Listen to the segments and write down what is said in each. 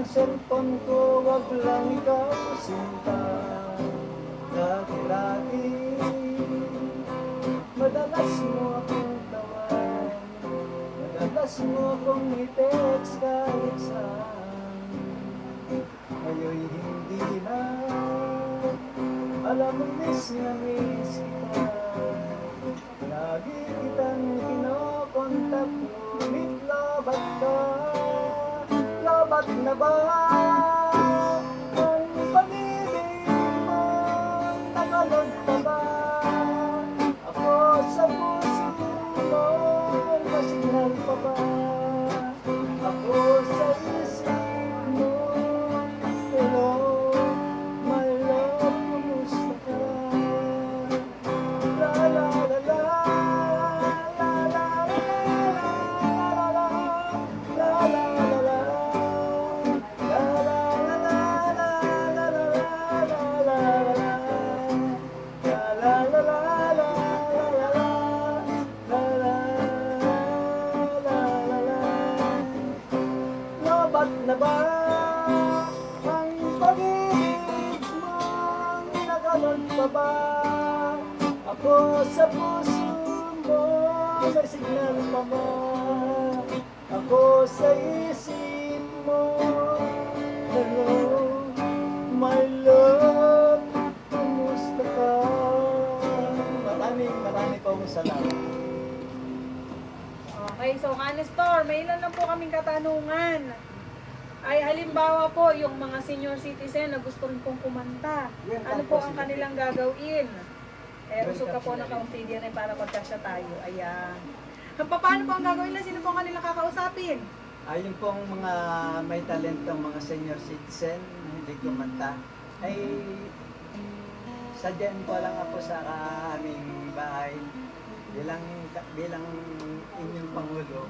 cellphone ko, wag lang ikaw sinta. Lagi-lagi madalas mo akong tawan, madalas mo akong i-text kahit saan. Ngayon'y hindi na, alam mo miss na miss kita. Lagi kitang kinokontak, ngunit labat ka. Labat na ba ang pag-ibig mo? Nakalog pa ba ako sa puso mo? Masignal pa ba ako sa isip mo? Hello, my love, kumusta ka? La la la la, la la la la, la la la la, la la la la, la la la la, la la la la, la la la la, la la la la, la la la la. Labat na ba ang pag-ibig mo? Nagalan pa ba ako sa puso mo? May signal pa ba ako sa isip mo? Hello, my love, kumusta ka? Maraming pong salamat. Okay, so Nestor, may ilan lang po kaming katanungan. Ay halimbawa po, yung mga senior citizen na gusto rin pong kumanta, ano po ang kanilang gagawin? Usog ka po ng kauntidian ay para magkasya tayo. Ayan. Paano po ang gagawin na? Sino po ang kanilang kakausapin? Ayun pong mga may talentong mga senior citizen na hindi kumanta, ay sadyan ko lang ako sa aming bahay bilang inyong Pangulo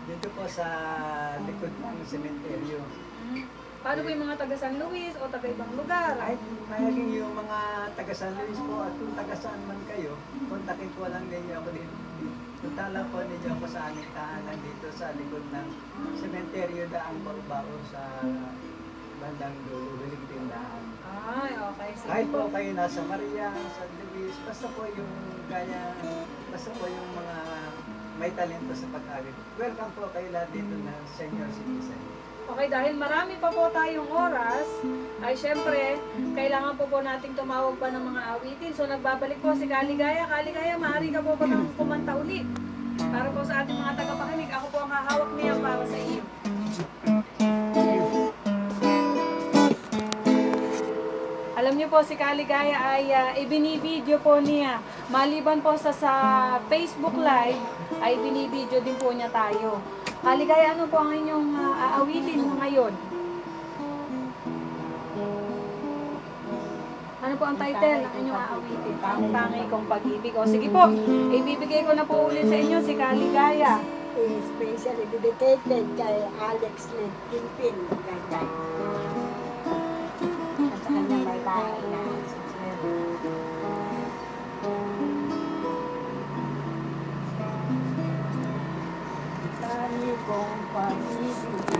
dito po sa likod ng sementeryo. Paano po yung mga taga San Luis o taga ibang lugar? Ay, mayaging yung mga taga San Luis po at kung taga saan man kayo, kontakin ko lang ninyo ako dito. Punta lang po ninyo ako sa aming tahanan dito sa likod ng sementeryo Daang Baubao sa bandang dulo, huling tindahan. Ay, okay. Sige Kahit po. po kayo nasa Maria, San Luis, basta po yung mga may talento sa pag-aral. Welcome po kayo lahat dito na senior citizen. Okay, dahil marami pa po tayong oras, ay syempre, kailangan po nating tumawag pa ng mga awitin. So, nagbabalik po si Kaligaya. Kaligaya, maaari ka po ba nang kumanta ulit? Para po sa ating mga tagapakinig, ako po ang hahawak niya para sa iyo. Alam niyo po, si Kaligaya ay ibinibideo po niya. Maliban po sa Facebook Live, ay binibideo din po niya tayo. Kaligaya, ano po ang inyong aawitin ngayon? Ano po ang title ng inyong aawitin? Tangi kong pag-ibig. O sige po, ibibigay ko na po ulit sa inyo si Kaligaya. Especially dedicated kay Alex Limpin. Gagay. At sa kanyang may bahay na tangi kong pag-ibig.